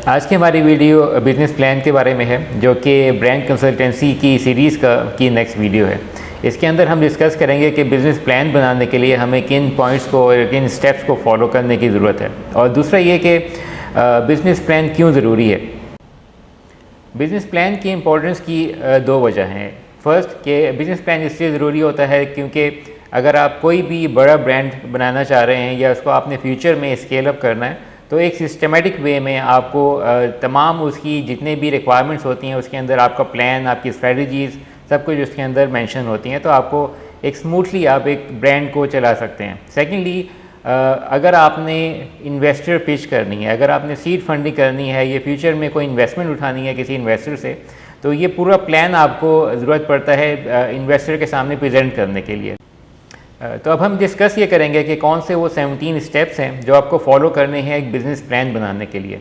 आज की हमारी वीडियो बिज़नेस प्लान के बारे में है, जो कि ब्रांड कंसल्टेंसी की सीरीज़ की नेक्स्ट वीडियो है। इसके अंदर हम डिस्कस करेंगे कि बिज़नेस प्लान बनाने के लिए हमें किन पॉइंट्स को और किन स्टेप्स को फॉलो करने की ज़रूरत है, और दूसरा ये कि बिज़नेस प्लान क्यों ज़रूरी है। बिज़नेस प्लान की इम्पोर्टेंस की दो वजह हैं। फ़र्स्ट कि बिज़नेस प्लान इसलिए ज़रूरी होता है क्योंकि अगर आप कोई भी बड़ा ब्रांड बनाना चाह रहे हैं या उसको आपने फ्यूचर में स्केल अप करना है, तो एक सिस्टमेटिक वे में आपको तमाम उसकी जितने भी रिक्वायरमेंट्स होती हैं उसके अंदर आपका प्लान, आपकी स्ट्रेटजीज़, सब कुछ उसके अंदर मेंशन होती हैं, तो आपको एक स्मूथली आप एक ब्रांड को चला सकते हैं। सेकेंडली, अगर आपने इन्वेस्टर पिच करनी है, अगर आपने सीड फंडिंग करनी है या फ्यूचर में कोई इन्वेस्टमेंट उठानी है किसी इन्वेस्टर से, तो ये पूरा प्लान आपको ज़रूरत पड़ता है इन्वेस्टर के सामने प्रेजेंट करने के लिए। तो अब हम डिस्कस ये करेंगे कि कौन से वो 17 स्टेप्स हैं जो आपको फॉलो करने हैं एक बिज़नेस प्लान बनाने के लिए।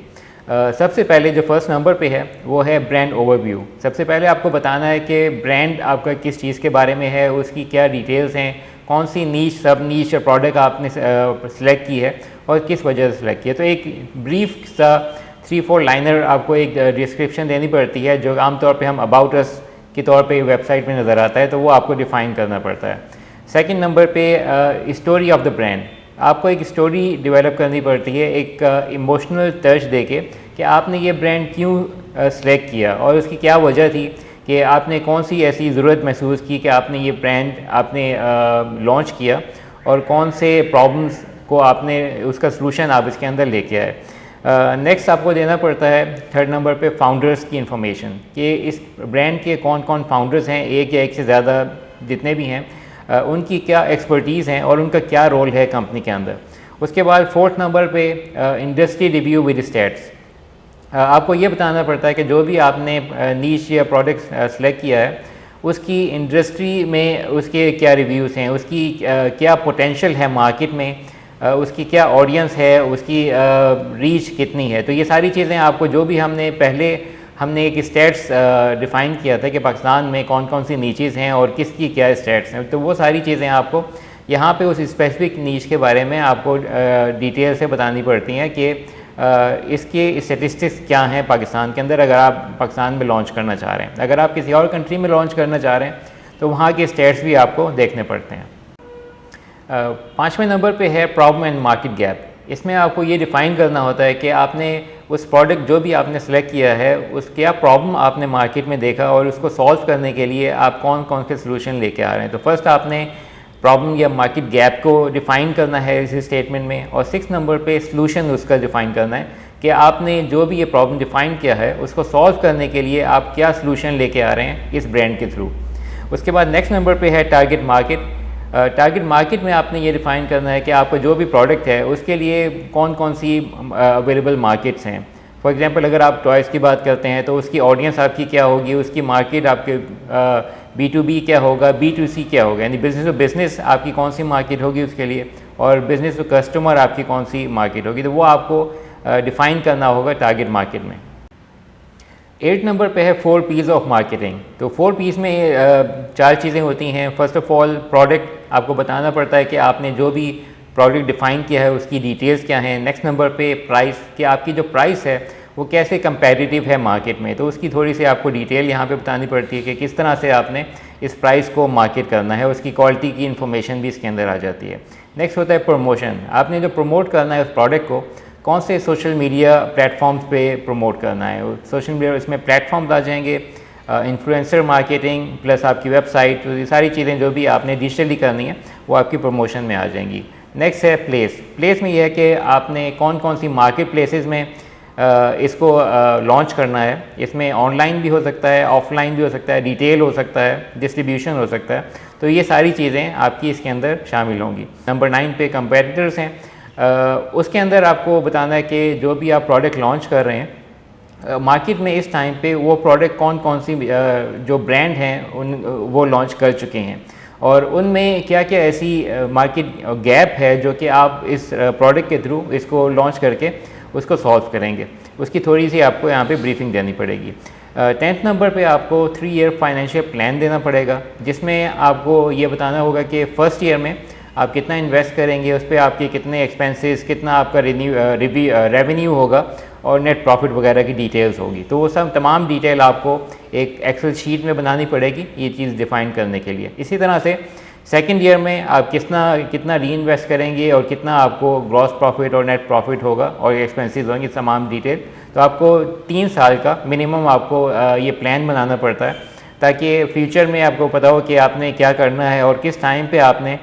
सबसे पहले जो फर्स्ट नंबर पे है वो है ब्रांड ओवरव्यू। सबसे पहले आपको बताना है कि ब्रांड आपका किस चीज़ के बारे में है, उसकी क्या डिटेल्स हैं, कौन सी नीश, सब नीश या प्रोडक्ट आपने सेलेक्ट की है और किस वजह से सेलेक्ट की है। तो एक ब्रीफ सा 3-4 लाइनर आपको एक डिस्क्रिप्शन देनी पड़ती है, जो आमतौर पर हम अबाउट अस के तौर पर वेबसाइट में नज़र आता है, तो वो आपको डिफ़ाइन करना पड़ता है। सेकंड नंबर पे स्टोरी ऑफ द ब्रांड। आपको एक स्टोरी डेवलप करनी पड़ती है, एक इमोशनल टच देके कि आपने ये ब्रांड क्यों सेलेक्ट किया और उसकी क्या वजह थी, कि आपने कौन सी ऐसी ज़रूरत महसूस की कि आपने ये ब्रांड आपने लॉन्च किया और कौन से प्रॉब्लम्स को आपने उसका सलूशन आप इसके अंदर लेके आए। नेक्स्ट आपको देना पड़ता है थर्ड नंबर पे फाउंडर्स की इंफॉर्मेशन, कि इस ब्रांड के कौन कौन फाउंडर्स हैं, एक या एक से ज़्यादा जितने भी हैं, उनकी क्या एक्सपर्टीज़ हैं और उनका क्या रोल है कंपनी के अंदर। उसके बाद फोर्थ नंबर पे इंडस्ट्री रिव्यू विद स्टैट्स। आपको ये बताना पड़ता है कि जो भी आपने नीश या प्रोडक्ट सेलेक्ट किया है उसकी इंडस्ट्री में उसके क्या रिव्यूज़ हैं, उसकी क्या पोटेंशियल है मार्केट में, उसकी क्या ऑडियंस है, उसकी रीच कितनी है। तो ये सारी चीज़ें आपको, जो भी हमने एक स्टेट्स डिफ़ाइन किया था कि पाकिस्तान में कौन कौन सी नीचेज़ हैं और किसकी क्या स्टेट्स हैं, तो वो सारी चीज़ें आपको यहाँ पे उस स्पेसिफिक नीच के बारे में आपको डिटेल से बतानी पड़ती हैं कि इसके स्टेटिस्टिक्स क्या हैं पाकिस्तान के अंदर, अगर आप पाकिस्तान में लॉन्च करना चाह रहे हैं। अगर आप किसी और कंट्री में लॉन्च करना चाह रहे हैं तो वहाँ के स्टेट्स भी आपको देखने पड़ते हैं। पाँचवें नंबर पर है प्रॉब्लम एंड मार्केट गैप। इसमें आपको ये डिफ़ाइन करना होता है कि आपने उस प्रोडक्ट जो भी आपने सेलेक्ट किया है उस क्या प्रॉब्लम आपने मार्केट में देखा और उसको सॉल्व करने के लिए आप कौन कौन से सलूशन लेके आ रहे हैं। तो फर्स्ट आपने प्रॉब्लम या मार्केट गैप को डिफ़ाइन करना है इस स्टेटमेंट में, और 6 नंबर पे सलूशन उसका डिफ़ाइन करना है कि आपने जो भी ये प्रॉब्लम डिफ़ाइन किया है उसको सॉल्व करने के लिए आप क्या सलूशन लेके आ रहे हैं इस ब्रांड के थ्रू। उसके बाद नेक्स्ट नंबर पर है टारगेट मार्केट। टारगेट मार्केट में आपने ये डिफ़ाइन करना है कि आपका जो भी प्रोडक्ट है उसके लिए कौन कौन सी अवेलेबल मार्केट्स हैं। फॉर एग्जांपल, अगर आप टॉयज़ की बात करते हैं तो उसकी ऑडियंस आपकी क्या होगी, उसकी मार्केट आपके B2B क्या होगा, B2C क्या होगा, यानी बिज़नेस टू बिज़नेस आपकी कौन सी मार्केट होगी उसके लिए, और बिज़नेस टू कस्टमर आपकी कौन सी मार्केट होगी। तो वो आपको डिफ़ाइन करना होगा टारगेट मार्केट में। 8 नंबर पे है 4 P's ऑफ मार्केटिंग। तो 4 P's में 4 चीज़ें होती हैं। फ़र्स्ट ऑफ़ ऑल प्रोडक्ट, आपको बताना पड़ता है कि आपने जो भी प्रोडक्ट डिफ़ाइन किया है उसकी डिटेल्स क्या हैं। नेक्स्ट नंबर पे प्राइस, कि आपकी जो प्राइस है वो कैसे कंपैरेटिव है मार्केट में, तो उसकी थोड़ी सी आपको डिटेल यहाँ पे बतानी पड़ती है कि किस तरह से आपने इस प्राइस को मार्केट करना है, उसकी क्वालिटी की इन्फॉर्मेशन भी इसके अंदर आ जाती है। नेक्स्ट होता है प्रमोशन। आपने जो प्रमोट करना है उस प्रोडक्ट को कौन से सोशल मीडिया प्लेटफॉर्म्स पे प्रमोट करना है। सोशल मीडिया इसमें प्लेटफॉर्म्स आ जाएंगे, इन्फ्लुएंसर मार्केटिंग प्लस आपकी वेबसाइट, तो ये सारी चीज़ें जो भी आपने डिजिटली करनी है वो आपकी प्रमोशन में आ जाएंगी। नेक्स्ट है प्लेस। प्लेस में यह है कि आपने कौन कौन सी मार्केट प्लेसेस में इसको लॉन्च करना है। इसमें ऑनलाइन भी हो सकता है, ऑफलाइन भी हो सकता है, रिटेल हो सकता है, डिस्ट्रीब्यूशन हो सकता है, तो ये सारी चीज़ें आपकी इसके अंदर शामिल होंगी। नंबर 9 पे कंपेटिटर्स हैं। उसके अंदर आपको बताना है कि जो भी आप प्रोडक्ट लॉन्च कर रहे हैं मार्केट में इस टाइम पे वो प्रोडक्ट कौन कौन सी जो ब्रांड हैं वो लॉन्च कर चुके हैं और उनमें क्या क्या ऐसी मार्केट गैप है जो कि आप इस प्रोडक्ट के थ्रू इसको लॉन्च करके उसको सॉल्व करेंगे। उसकी थोड़ी सी आपको यहाँ पे ब्रीफिंग देनी पड़ेगी। 10th नंबर पे आपको 3 ईयर फाइनेंशियल प्लान देना पड़ेगा, जिसमें आपको ये बताना होगा कि फ़र्स्ट ईयर में आप कितना इन्वेस्ट करेंगे, उस पर आपके कितने एक्सपेंसेस, कितना आपका रेवेन्यू होगा और नेट प्रॉफिट वगैरह की डिटेल्स होगी। तो वो सब तमाम डिटेल आपको एक एक्सेल शीट में बनानी पड़ेगी ये चीज़ डिफ़ाइन करने के लिए। इसी तरह से सेकेंड ईयर में आप कितना री इन्वेस्ट करेंगे और कितना आपको ग्रॉस प्रॉफिट और नेट प्रॉफिट होगा और एक्सपेंसेस होंगे, तमाम डिटेल। तो आपको 3 साल का मिनिमम आपको ये प्लान बनाना पड़ता है ताकि फ्यूचर में आपको पता हो कि आपने क्या करना है और किस टाइम पे आपने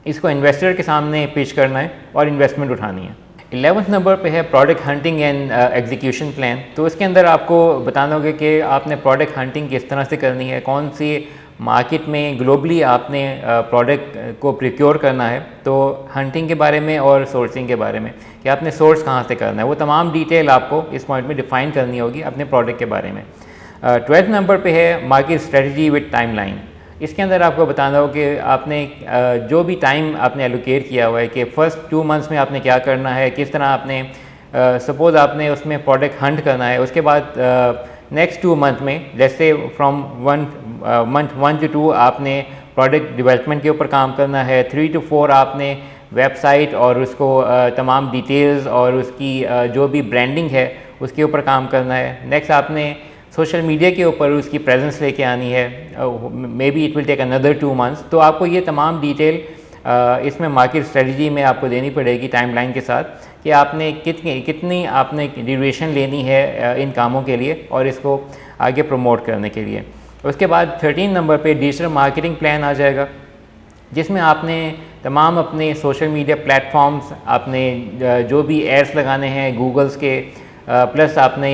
इसको इन्वेस्टर के सामने पिच करना है और इन्वेस्टमेंट उठानी है। 11th नंबर पे है product hunting and execution plan. तो इसके अंदर आपको बताना होगा कि आपने प्रोडक्ट हंटिंग किस तरह से करनी है, कौन सी मार्केट में ग्लोबली आपने प्रोडक्ट को प्रिक्योर करना है, तो हंटिंग के बारे में और सोर्सिंग के बारे में कि आपने सोर्स कहाँ से करना है, वो तमाम डिटेल आपको इस पॉइंट में डिफ़ाइन करनी होगी अपने प्रोडक्ट के बारे में। 12th नंबर पे है मार्केट स्ट्रेटजी विद टाइमलाइन। इसके अंदर आपको बताना हो कि आपने जो भी टाइम आपने एलोकेट किया हुआ है कि फ़र्स्ट 2 मंथ्स में आपने क्या करना है, किस तरह आपने सपोज़ आपने उसमें प्रोडक्ट हंट करना है, उसके बाद नेक्स्ट 2 मंथ में जैसे फ्रॉम मंथ 1 to 2 आपने प्रोडक्ट डेवलपमेंट के ऊपर काम करना है, 3 to 4 आपने वेबसाइट और उसको तमाम डिटेल्स और उसकी जो भी ब्रांडिंग है उसके ऊपर काम करना है। नेक्स्ट आपने सोशल मीडिया के ऊपर उसकी प्रेजेंस लेके आनी है, may be it will take another 2 months. तो आपको ये तमाम डिटेल इसमें मार्केट स्ट्रेटजी में आपको देनी पड़ेगी टाइमलाइन के साथ कि आपने कितनी आपने ड्यूरेशन लेनी है इन कामों के लिए और इसको आगे प्रमोट करने के लिए। उसके बाद 13 नंबर पे डिजिटल मार्केटिंग प्लान आ जाएगा, जिसमें आपने तमाम अपने सोशल मीडिया प्लेटफॉर्म्स, आपने जो भी एड्स लगाने हैं गूगल्स के, प्लस आपने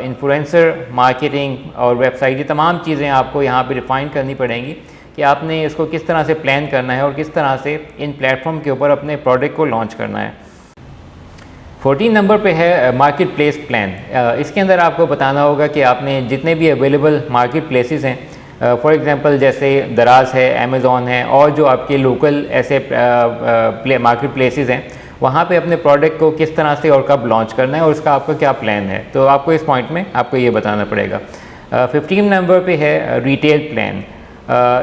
इन्फ्लुएंसर मार्केटिंग और वेबसाइट, ये तमाम चीज़ें आपको यहाँ पे डिफ़ाइन करनी पड़ेंगी कि आपने इसको किस तरह से प्लान करना है और किस तरह से इन प्लेटफॉर्म के ऊपर अपने प्रोडक्ट को लॉन्च करना है। 14 नंबर पे है मार्केट प्लेस प्लान। इसके अंदर आपको बताना होगा कि आपने जितने भी अवेलेबल मार्केट प्लेसेस हैं, फॉर एग्जांपल जैसे दराज है, अमेज़ॉन है और जो आपके लोकल ऐसे मार्केट प्लेसेस हैं, वहाँ पे अपने प्रोडक्ट को किस तरह से और कब लॉन्च करना है और उसका आपका क्या प्लान है, तो आपको इस पॉइंट में आपको ये बताना पड़ेगा। 15 नंबर पे है रिटेल प्लान।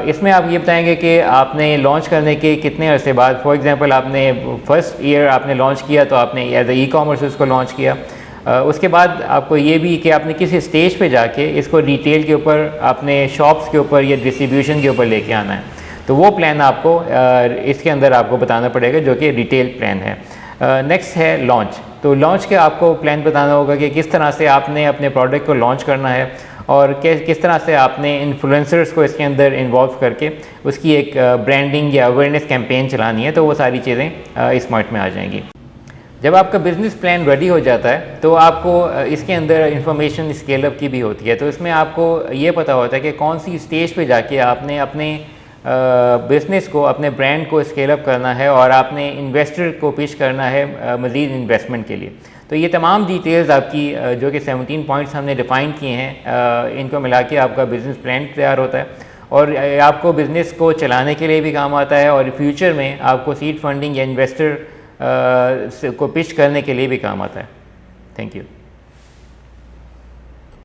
इसमें आप ये बताएंगे कि आपने लॉन्च करने के कितने अरसे बाद, फॉर एग्जांपल आपने फर्स्ट ईयर आपने लॉन्च किया तो आपने एज ए ई-कॉमर्स उसको लॉन्च किया, उसके बाद आपको ये भी कि आपने किसी स्टेज पे जाके इसको रिटेल के ऊपर, आपने शॉप्स के ऊपर या डिस्ट्रीब्यूशन के ऊपर लेके आना है, तो वो प्लान आपको इसके अंदर आपको बताना पड़ेगा जो कि रिटेल प्लान है। नेक्स्ट है लॉन्च। तो लॉन्च के आपको प्लान बताना होगा कि किस तरह से आपने अपने प्रोडक्ट को लॉन्च करना है और किस तरह से आपने इन्फ्लुएंसर्स को इसके अंदर इन्वॉल्व करके उसकी एक ब्रांडिंग या अवेयरनेस कैंपेन चलानी है, तो वो सारी चीज़ें इस पॉइंट में आ जाएंगी। जब आपका बिज़नेस प्लान रेडी हो जाता है तो आपको इसके अंदर इंफॉर्मेशन स्केल अप की भी होती है, तो इसमें आपको ये पता होता है कि कौन सी स्टेज पे जाके आपने अपने बिज़नेस को, अपने ब्रांड को स्केल अप करना है और आपने इन्वेस्टर को पिच करना है मज़ीद इन्वेस्टमेंट के लिए। तो ये तमाम डिटेल्स आपकी जो कि 17 पॉइंट्स हमने डिफ़ाइन किए हैं, इनको मिला के आपका बिज़नेस प्लान तैयार होता है और आपको बिज़नेस को चलाने के लिए भी काम आता है और फ्यूचर में आपको सीड फंडिंग या इन्वेस्टर को पिच करने के लिए भी काम आता है। Thank you.